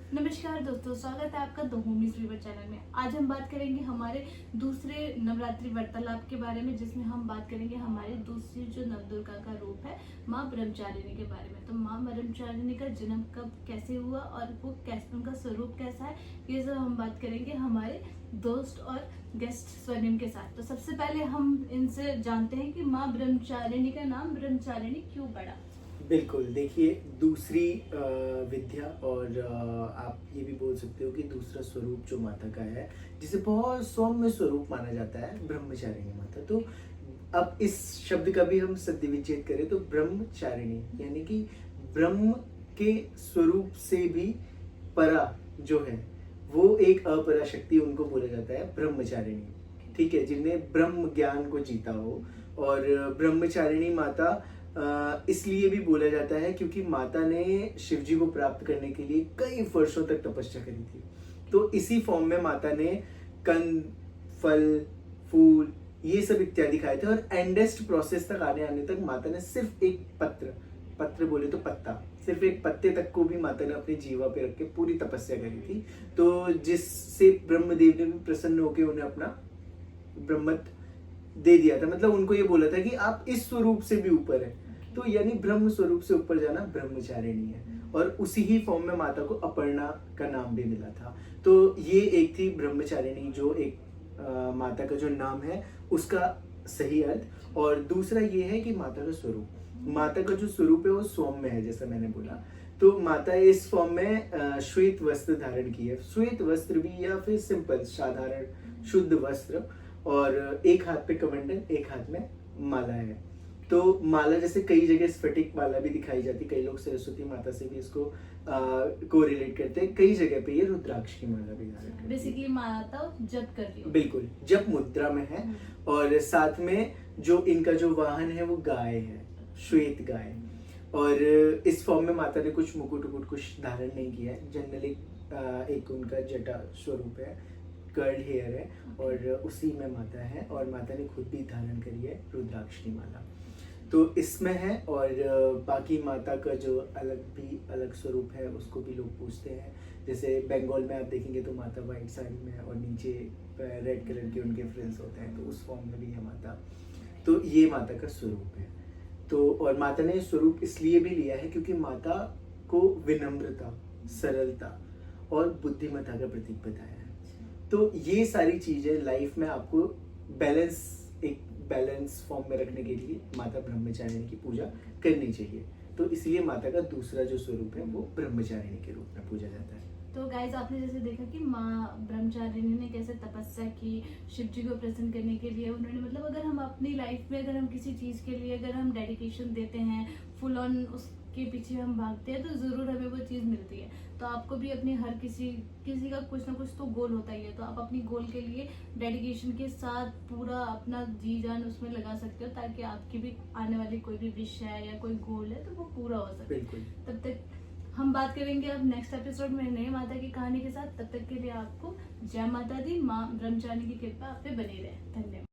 नमस्कार दोस्तों, स्वागत है आपका द होमी स्वीवर चैनल में। आज हम बात करेंगे हमारे दूसरे नवरात्रि वार्तालाप के बारे में, जिसमें हम बात करेंगे हमारी दूसरी जो नवदुर्गा का रूप है माँ ब्रह्मचारिणी के बारे में। तो माँ ब्रह्मचारिणी का जन्म कब कैसे हुआ और वो कैसे, उनका स्वरूप कैसा है, ये सब हम बात करेंगे हमारे दोस्त और गेस्ट स्वर्णिम के साथ। तो सबसे पहले हम इनसे जानते हैं कि माँ ब्रह्मचारिणी का नाम ब्रह्मचारिणी क्यों पड़ा। बिल्कुल, देखिए दूसरी विद्या और आप ये भी बोल सकते हो कि दूसरा स्वरूप जो माता का है, जिसे बहुत सौम्य स्वरूप माना जाता है, ब्रह्मचारिणी माता। तो अब इस शब्द का भी हम सद्य विच्छेद करें तो ब्रह्मचारिणी यानी कि ब्रह्म के स्वरूप से भी परा जो है वो एक अपरा शक्ति, उनको बोला जाता है ब्रह्मचारिणी। ठीक है, जिन्हें ब्रह्म ज्ञान को जीता हो। और ब्रह्मचारिणी माता इसलिए भी बोला जाता है क्योंकि माता ने शिव जी को प्राप्त करने के लिए कई वर्षों तक तपस्या करी थी। तो इसी फॉर्म में माता ने कंद, फल, फूल ये सब इत्यादि खाए थे और एंडेस्ट प्रोसेस तक आने तक माता ने सिर्फ एक पत्र बोले तो पत्ता, सिर्फ एक पत्ते तक को भी माता ने अपनी जीवा पे रख के पूरी तपस्या करी थी। तो जिससे ब्रह्मदेव ने भी प्रसन्न होकर उन्हें अपना ब्रह्मत्व दे दिया था। मतलब उनको ये बोला था कि आप इस स्वरूप से भी ऊपर है। तो यानी ब्रह्म स्वरूप से ऊपर जाना ब्रह्मचारिणी है। और उसी ही फॉर्म में माता को अपर्णा का नाम भी मिला था। तो ये एक थी ब्रह्मचारिणी, जो एक माता का जो नाम है उसका सही अर्थ। और दूसरा ये है कि माता का स्वरूप, माता का जो स्वरूप है वो सौम्य है, जैसा मैंने बोला। तो माता इस फॉर्म में श्वेत वस्त्र धारण की है, श्वेत वस्त्र भी या फिर सिंपल साधारण शुद्ध वस्त्र, और एक हाथ पे कमंडल, एक हाथ में माला है। तो माला जैसे कई जगह स्फटिक माला भी दिखाई जाती, कई लोग सरस्वती माता से भी इसको को रिलेट करते हैं। कई जगह पे ये रुद्राक्ष की माला भी धारण करती है। बेसिकली माता जप कर रही है, बिल्कुल जप मुद्रा में है। और साथ में जो इनका जो वाहन है वो गाय है, श्वेत गाय। और इस फॉर्म में माता ने कुछ मुकुट कुछ धारण नहीं किया है। जनरली एक उनका जटा स्वरूप है, कर्ल हेयर है, और उसी में माता है। और माता ने खुद भी धारण करी है रुद्राक्ष की माला, तो इसमें है। और बाकी माता का जो अलग स्वरूप है उसको भी लोग पूछते हैं। जैसे बंगाल में आप देखेंगे तो माता वाइट साड़ी में है और नीचे रेड कलर के उनके फ्रिल्स होते हैं, तो उस फॉर्म में भी है माता। तो ये माता का स्वरूप है। तो और माता ने स्वरूप इसलिए भी लिया है क्योंकि माता को विनम्रता, सरलता और बुद्धिमत्ता का प्रतीक बताया है। तो ये सारी चीजें लाइफ में आपको एक बैलेंस फॉर्म में रखने के लिए माता ब्रह्मचारिणी की पूजा करनी चाहिए। तो इसलिए माता का दूसरा जो स्वरूप है वो ब्रह्मचारिणी के रूप में पूजा जाता है। तो गाइज, आपने जैसे देखा कि माँ ब्रह्मचारिणी ने कैसे तपस्या की शिव जी को प्रसन्न करने के लिए। उन्होंने मतलब अगर हम अपनी लाइफ में, अगर हम किसी चीज़ के लिए अगर हम डेडिकेशन देते हैं, फुल ऑन उसके पीछे हम भागते हैं, तो ज़रूर हमें वो चीज़ मिलती है। तो आपको भी अपनी हर किसी का कुछ ना कुछ तो गोल होता ही है। तो आप अपनी गोल के लिए डेडिकेशन के साथ पूरा अपना जी जान उसमें लगा सकते हो, ताकि आपकी भी आने वाली कोई भी विश है या कोई गोल है तो वो पूरा हो सके। बिल्कुल। तब तक हम बात करेंगे अब नेक्स्ट एपिसोड में नई माता की कहानी के साथ। तब तक के लिए आपको जय माता दी। माँ ब्रह्मचारिणी की कृपा आप पे बनी रहे। धन्यवाद।